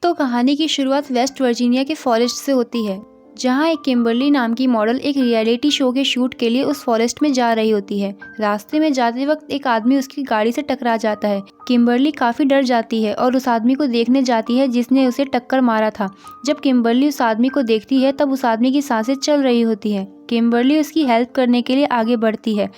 तो कहानी की शुरुआत वेस्ट वर्जीनिया के फॉरेस्ट से होती है, जहां एक किम्बरली नाम की मॉडल एक रियलिटी शो के शूट के लिए उस फॉरेस्ट में जा रही होती है। रास्ते में जाते वक्त एक आदमी उसकी गाड़ी से टकरा जाता है। किम्बरली काफी डर जाती है और उस आदमी को देखने जाती है जिसने उसे टक्कर मारा था। जब किम्बरली उस आदमी को देखती है तब उस आदमी की सांसें चल रही होती है। किम्बरली उसकी हेल्प करने के लिए आगे बढ़ती है,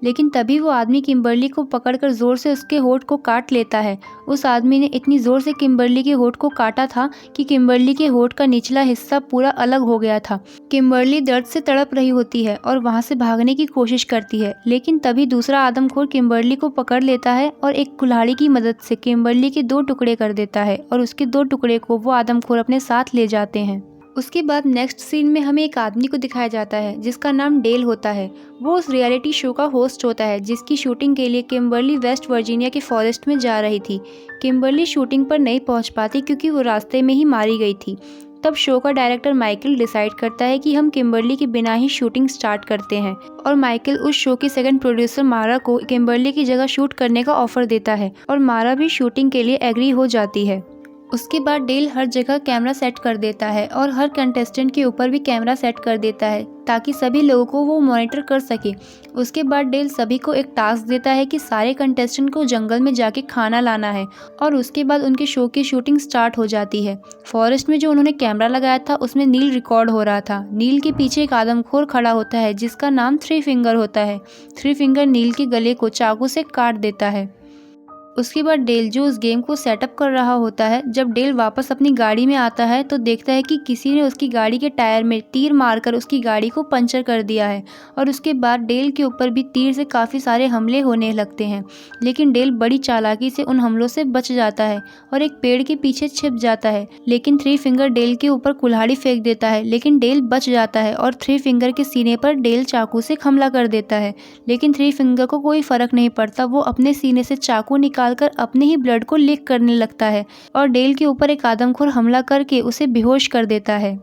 लेकिन तभी वो आदमी किम्बरली को पकड़कर जोर से उसके होठ को काट लेता है। उस आदमी ने इतनी जोर से किम्बरली के होठ को काटा था कि किम्बरली के होठ का निचला हिस्सा पूरा अलग हो गया था। किम्बरली दर्द से तड़प रही होती है और वहां से भागने की कोशिश करती है, लेकिन तभी दूसरा आदमखोर किम्बरली को पकड़ लेता है और एक कुल्हाड़ी की मदद से किम्बरली के 2 टुकड़े कर देता है और उसके 2 टुकड़े को वो आदमखोर अपने साथ ले जाते हैं। उसके बाद नेक्स्ट सीन में हमें एक आदमी को दिखाया जाता है जिसका नाम डेल होता है। वो उस रियलिटी शो का होस्ट होता है जिसकी शूटिंग के लिए किम्बरली वेस्ट वर्जीनिया के फॉरेस्ट में जा रही थी। किम्बरली शूटिंग पर नहीं पहुंच पाती क्योंकि वो रास्ते में ही मारी गई थी। तब शो का डायरेक्टर माइकल डिसाइड करता है कि हम किम्बरली के बिना ही शूटिंग स्टार्ट करते हैं और माइकल उस शो की सेकंड प्रोड्यूसर मारा को किम्बरली की जगह शूट करने का ऑफर देता है और मारा भी शूटिंग के लिए एग्री हो जाती है। उसके बाद डेल हर जगह कैमरा सेट कर देता है और हर कंटेस्टेंट के ऊपर भी कैमरा सेट कर देता है ताकि सभी लोगों को वो मॉनिटर कर सके। उसके बाद डेल सभी को एक टास्क देता है कि सारे कंटेस्टेंट को जंगल में जाके खाना लाना है और उसके बाद उनके शो की शूटिंग स्टार्ट हो जाती है। फॉरेस्ट में जो उन्होंने कैमरा लगाया था उसमें नील रिकॉर्ड हो रहा था। नील के पीछे एक आदमखोर खड़ा होता है जिसका नाम 3 फिंगर होता है। 3 फिंगर नील के गले को चाकू से काट देता है। उसके बाद डेल जो उस गेम को सेटअप कर रहा होता है, जब डेल वापस अपनी गाड़ी में आता है तो देखता है कि किसी ने उसकी गाड़ी के टायर में तीर मारकर उसकी गाड़ी को पंचर कर दिया है और उसके बाद डेल के ऊपर भी तीर से काफ़ी सारे हमले होने लगते हैं। लेकिन डेल बड़ी चालाकी से उन हमलों से बच जाता है और एक पेड़ के पीछे छिप जाता है। लेकिन 3 फिंगर डेल के ऊपर कुल्हाड़ी फेंक देता है, लेकिन डेल बच जाता है और 3 फिंगर के सीने पर डेल चाकू से हमला कर देता है। लेकिन 3 फिंगर को कोई फर्क नहीं पड़ता। वो अपने सीने से चाकू निकाल कर अपने ही ब्लड को लीक करने लगता है और डेल के ऊपर एक आदमखोर हमला करके उसे बेहोश कर देता है।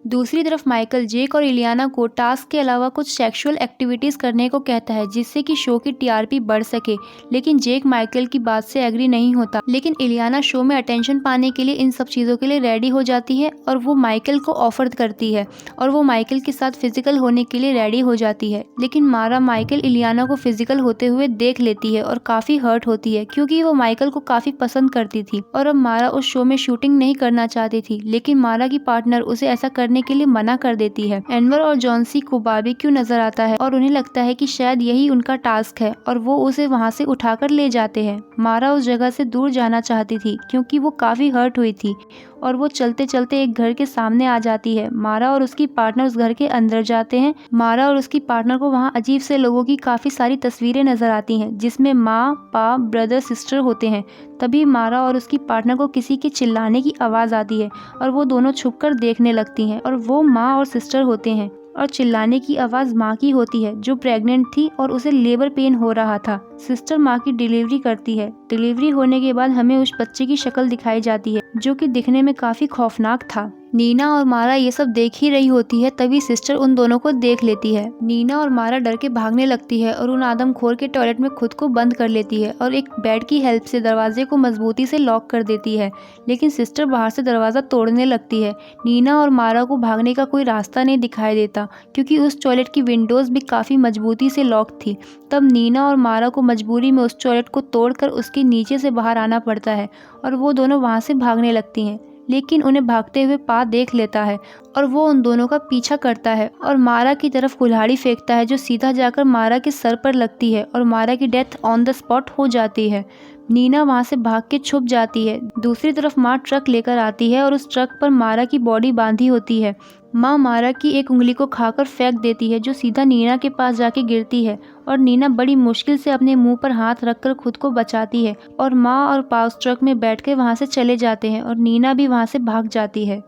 दूसरी तरफ माइकल जेक और इलियाना को टास्क के अलावा कुछ सेक्सुअल एक्टिविटीज करने को कहता है जिससे कि शो की टीआरपी बढ़ सके, लेकिन जेक माइकल की बात से एग्री नहीं होता। लेकिन इलियाना शो में अटेंशन पाने के लिए इन सब चीज़ों के लिए रेडी हो जाती है और वो माइकल को ऑफर करती है और वो माइकल के साथ फिजिकल होने के लिए रेडी हो जाती है। लेकिन मारा माइकल इलियाना को फिजिकल होते हुए देख लेती है और काफ़ी हर्ट होती है क्योंकि वो माइकल को काफ़ी पसंद करती थी और अब मारा उस शो में शूटिंग नहीं करना चाहती थी। लेकिन मारा की पार्टनर उसे ऐसा करने के लिए मना कर देती है। एनवर और जॉन्सी को बारबेक्यू नजर आता है और उन्हें लगता है कि शायद यही उनका टास्क है और वो उसे वहां से उठाकर ले जाते हैं। मारा उस जगह से दूर जाना चाहती थी क्योंकि वो काफी हर्ट हुई थी और वो चलते चलते एक घर के सामने आ जाती है। मारा और उसकी पार्टनर उस घर के अंदर जाते हैं। मारा और उसकी पार्टनर को वहाँ अजीब से लोगों की काफ़ी सारी तस्वीरें नजर आती हैं जिसमें माँ, पा, ब्रदर, सिस्टर होते हैं। तभी मारा और उसकी पार्टनर को किसी के चिल्लाने की आवाज़ आती है और वो दोनों छुपकर देखने लगती हैं और वो माँ और सिस्टर होते हैं और चिल्लाने की आवाज़ माँ की होती है जो प्रेग्नेंट थी और उसे लेबर पेन हो रहा था। सिस्टर माँ की डिलीवरी करती है। डिलीवरी होने के बाद हमें उस बच्चे की शक्ल दिखाई जाती है जो कि दिखने में काफ़ी खौफनाक था। नीना और मारा ये सब देख ही रही होती है, तभी सिस्टर उन दोनों को देख लेती है। नीना और मारा डर के भागने लगती है और उन आदमखोर के टॉयलेट में खुद को बंद कर लेती है और एक बेड की हेल्प से दरवाजे को मजबूती से लॉक कर देती है। लेकिन सिस्टर बाहर से दरवाज़ा तोड़ने लगती है। नीना और मारा को भागने का कोई रास्ता नहीं दिखाई देता क्योंकि उस टॉयलेट की विंडोज़ भी काफ़ी मजबूती से लॉक थी। तब नीना और मारा को मजबूरी में उस टॉयलेट को तोड़कर उसके नीचे से बाहर आना पड़ता है और वो दोनों वहाँ से भागने लगती हैं। लेकिन उन्हें भागते हुए पा देख लेता है और वो उन दोनों का पीछा करता है और मारा की तरफ कुल्हाड़ी फेंकता है जो सीधा जाकर मारा के सर पर लगती है और मारा की डेथ ऑन द स्पॉट हो जाती है। नीना वहाँ से भाग के छुप जाती है। दूसरी तरफ माँ ट्रक लेकर आती है और उस ट्रक पर मारा की बॉडी बांधी होती है। माँ मारा की एक उंगली को खाकर फेंक देती है जो सीधा नीना के पास जाके गिरती है और नीना बड़ी मुश्किल से अपने मुंह पर हाथ रखकर खुद को बचाती है और माँ और पा उस ट्रक में बैठ के वहाँ से चले जाते हैं और नीना भी वहाँ से भाग जाती है।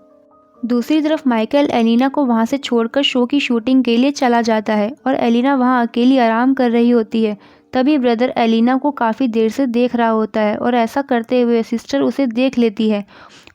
दूसरी तरफ माइकल एलिना को वहाँ से छोड़कर शो की शूटिंग के लिए चला जाता है और एलिना वहाँ अकेली आराम कर रही होती है। तभी ब्रदर एलिना को काफ़ी देर से देख रहा होता है और ऐसा करते हुए सिस्टर उसे देख लेती है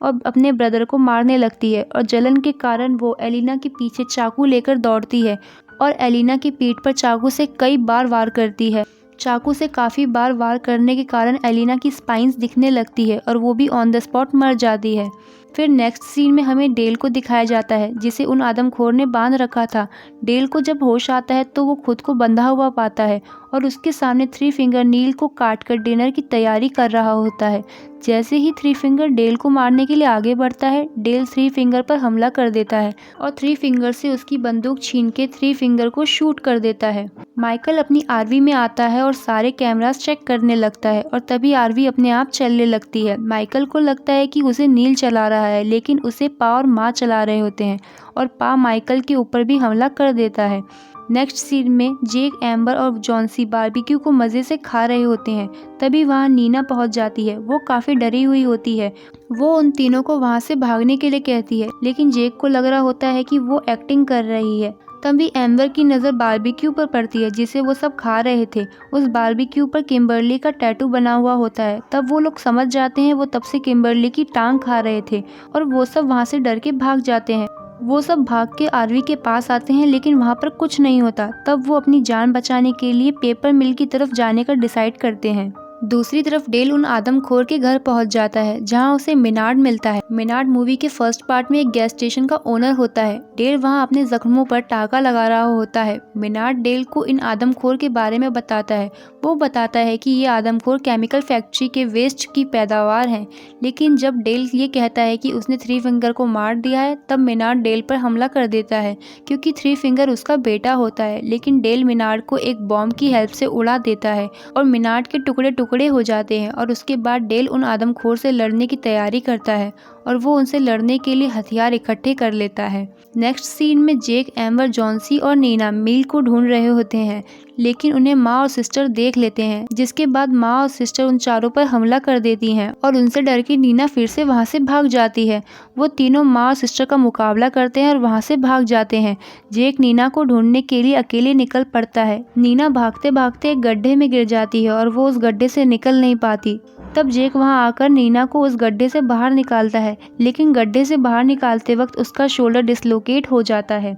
और अपने ब्रदर को मारने लगती है और जलन के कारण वो एलिना के पीछे चाकू लेकर दौड़ती है और एलिना की पीठ पर चाकू से कई बार वार करती है। चाकू से काफ़ी बार वार करने के कारण एलिना की स्पाइंस दिखने लगती है और वो भी ऑन द स्पॉट मर जाती है। फिर नेक्स्ट सीन में हमें डेल को दिखाया जाता है जिसे उन आदमखोर ने बांध रखा था। डेल को जब होश आता है तो वो खुद को बंधा हुआ पाता है और उसके सामने थ्री फिंगर नील को काट कर डिनर की तैयारी कर रहा होता है। जैसे ही थ्री फिंगर डेल को मारने के लिए आगे बढ़ता है, डेल थ्री फिंगर पर हमला कर देता है और थ्री फिंगर से उसकी बंदूक छीन के थ्री फिंगर को शूट कर देता है। माइकल अपनी आरवी में आता है और सारे कैमरास चेक करने लगता है और तभी आरवी अपने आप चलने लगती है। माइकल को लगता है कि उसे नील चला रहा है, लेकिन उसे पा और माँ चला रहे होते हैं और पा माइकल के ऊपर भी हमला कर देता है। नेक्स्ट सीन में जेक, एम्बर और जॉन्सी बारबेक्यू को मज़े से खा रहे होते हैं। तभी वहाँ नीना पहुँच जाती है। वो काफ़ी डरी हुई होती है। वो उन तीनों को वहाँ से भागने के लिए कहती है, लेकिन जेक को लग रहा होता है कि वो एक्टिंग कर रही है। तभी एम्बर की नज़र बारबेक्यू पर पड़ती है जिसे वो सब खा रहे थे। उस बारबेक्यू पर किम्बर्ली का टैटू बना हुआ होता है। तब वो लोग समझ जाते हैं वो तब से किम्बर्ली की टांग खा रहे थे और वो सब वहाँ से डर के भाग जाते हैं। वो सब भाग के आरवी के पास आते हैं, लेकिन वहाँ पर कुछ नहीं होता। तब वो अपनी जान बचाने के लिए पेपर मिल की तरफ जाने का डिसाइड करते हैं। दूसरी तरफ डेल उन आदमखोर के घर पहुंच जाता है जहां उसे मिनार्ड मिलता है। मिनार्ड मूवी के फर्स्ट पार्ट में एक गैस स्टेशन का ओनर होता है। डेल वहां अपने जख्मों पर टाका लगा रहा होता है। मिनार्ड डेल को इन आदमखोर के बारे में बताता है। वो बताता है कि ये आदमखोर केमिकल फैक्ट्री के वेस्ट की पैदावार हैं। लेकिन जब डेल ये कहता है कि उसने थ्री फिंगर को मार दिया है, तब मिनार्ड डेल पर हमला कर देता है क्योंकि थ्री फिंगर उसका बेटा होता है। लेकिन डेल मिनार्ड को एक बॉम्ब की हेल्प से उड़ा देता है और मिनार्ड के टुकड़े हो जाते हैं और उसके बाद डेल उन आदमखोर से लड़ने की तैयारी करता है और वो उनसे लड़ने के लिए हथियार इकट्ठे कर लेता है। नेक्स्ट सीन में जेक, एम्बर, जॉन्सी और नीना मील को ढूंढ रहे होते हैं, लेकिन उन्हें माँ और सिस्टर देख लेते हैं, जिसके बाद माँ और सिस्टर उन चारों पर हमला कर देती हैं और उनसे डर के नीना फिर से वहाँ से भाग जाती है। वो तीनों माँ और सिस्टर का मुकाबला करते हैं और वहाँ से भाग जाते हैं। जेक नीना को ढूंढने के लिए अकेले निकल पड़ता है। नीना भागते भागते एक गड्ढे में गिर जाती है और वो उस गड्ढे से निकल नहीं पाती। तब जेक वहां आकर नीना को उस गड्ढे से बाहर निकालता है, लेकिन गड्ढे से बाहर निकालते वक्त उसका शोल्डर डिसलोकेट हो जाता है।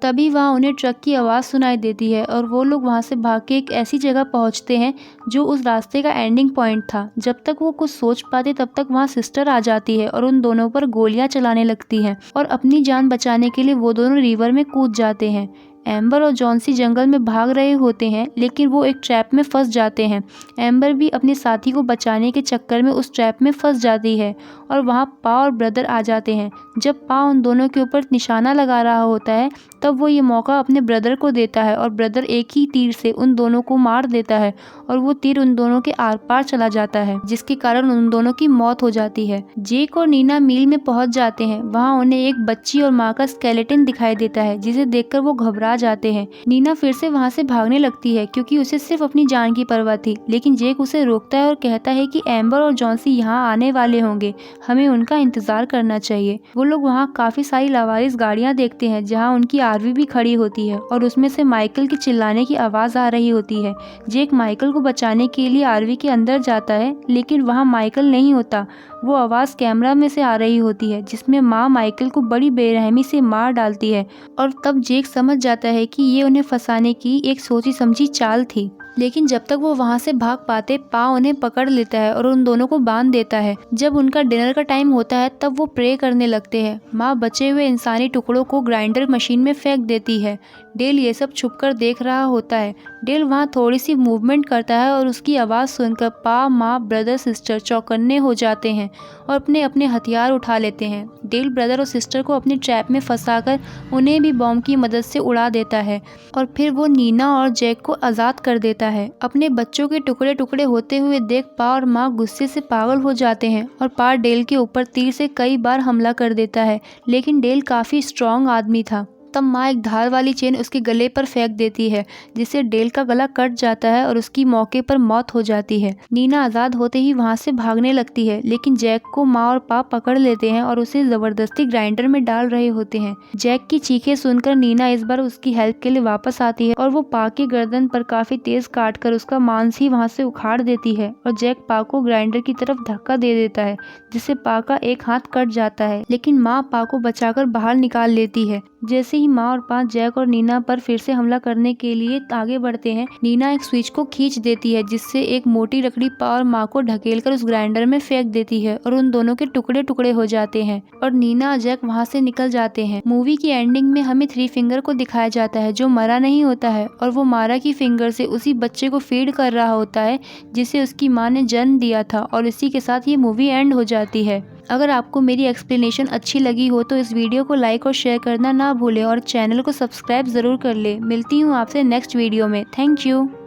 तभी वहाँ उन्हें ट्रक की आवाज़ सुनाई देती है और वो लोग वहाँ से भाग के एक ऐसी जगह पहुँचते हैं जो उस रास्ते का एंडिंग पॉइंट था। जब तक वो कुछ सोच पाते तब तक वहाँ सिस्टर आ जाती है और उन दोनों पर गोलियां चलाने लगती हैं और अपनी जान बचाने के लिए वो दोनों रिवर में कूद जाते हैं। एम्बर और जॉन्सी जंगल में भाग रहे होते हैं, लेकिन वो एक ट्रैप में फंस जाते हैं। एम्बर भी अपने साथी को बचाने के चक्कर में उस ट्रैप में फंस जाती है और वहाँ पा और ब्रदर आ जाते हैं। जब पा उन दोनों के ऊपर निशाना लगा रहा होता है, तब वो ये मौका अपने ब्रदर को देता है और ब्रदर एक ही तीर से उन दोनों को मार देता है और वो तीर उन दोनों के आर पार चला जाता है, जिसके कारण उन दोनों की मौत हो जाती है। जेक और नीना मील में पहुंच जाते हैं। वहाँ उन्हें एक बच्ची और माँ का स्केलेटन दिखाई देता है, जिसे देखकर वो घबरा जाते हैं। नीना फिर से वहाँ से भागने लगती है क्योंकि उसे सिर्फ अपनी जान की परवाह थी, लेकिन जेक उसे रोकता है और कहता है कि एम्बर और जॉन्सी यहाँ आने वाले होंगे, हमें उनका इंतजार करना चाहिए। वो लोग वहाँ काफी सारी लावारिस गाड़ियाँ देखते हैं जहाँ उनकी आरवी भी खड़ी होती है और उसमें से माइकल की चिल्लाने की आवाज आ रही होती है। जेक माइकल को बचाने के लिए आरवी के अंदर जाता है, लेकिन वहाँ माइकल नहीं होता। वो आवाज़ कैमरा में से आ रही होती है जिसमें माँ माइकल को बड़ी बेरहमी से मार डालती है और तब जेक समझ जाता है कि ये उन्हें फंसाने की एक सोची समझी चाल थी। लेकिन जब तक वो वहाँ से भाग पाते, पा उन्हें पकड़ लेता है और उन दोनों को बांध देता है। जब उनका डिनर का टाइम होता है तब वो प्रे करने लगते हैं। माँ बचे हुए इंसानी टुकड़ों को ग्राइंडर मशीन में फेंक देती है। डेल ये सब छुपकर देख रहा होता है। डेल वहाँ थोड़ी सी मूवमेंट करता है और उसकी आवाज़ सुनकर पा, माँ, ब्रदर, सिस्टर चौकन्ने हो जाते हैं और अपने अपने हथियार उठा लेते हैं। डेल ब्रदर और सिस्टर को अपने ट्रैप में फंसाकर उन्हें भी बॉम्ब की मदद से उड़ा देता है और फिर वो नीना और जैक को आज़ाद कर देता है। अपने बच्चों के टुकड़े टुकड़े होते हुए देख पा और माँ गुस्से से पागल हो जाते हैं और पा डेल के ऊपर तीर से कई बार हमला कर देता है, लेकिन डेल काफ़ी स्ट्रॉन्ग आदमी था। तब माँ एक धार वाली चेन उसके गले पर फेंक देती है, जिससे डेल का गला कट जाता है और उसकी मौके पर मौत हो जाती है। नीना आज़ाद होते ही वहाँ से भागने लगती है, लेकिन जैक को माँ और पा पकड़ लेते हैं और उसे ज़बरदस्ती ग्राइंडर में डाल रहे होते हैं। जैक की चीखें सुनकर नीना इस बार उसकी हेल्प के लिए वापस आती है और वो पा के गर्दन पर काफ़ी तेज काट कर उसका मांस ही वहाँ से उखाड़ देती है और जैक पा को ग्राइंडर की तरफ धक्का दे देता है, जिससे पा का एक हाथ कट जाता है, लेकिन माँ पा को बचाकर बाहर निकाल लेती है। जैसे जैसे ही माँ और पा जैक और नीना पर फिर से हमला करने के लिए आगे बढ़ते हैं, नीना एक स्विच को खींच देती है जिससे एक मोटी लकड़ी पा और माँ को ढकेलकर उस ग्राइंडर में फेंक देती है और उन दोनों के टुकड़े टुकड़े हो जाते हैं और नीना और जैक वहाँ से निकल जाते हैं। मूवी की एंडिंग में हमें थ्री फिंगर को दिखाया जाता है जो मरा नहीं होता है और वो मारा की फिंगर से उसी बच्चे को फीड कर रहा होता है जिसे उसकी माँ ने जन्म दिया था और इसी के साथ ये मूवी एंड हो जाती है। अगर आपको मेरी एक्सप्लेनेशन अच्छी लगी हो तो इस वीडियो को लाइक और शेयर करना ना भूलें और चैनल को सब्सक्राइब ज़रूर कर लें। मिलती हूँ आपसे नेक्स्ट वीडियो में। Thank you.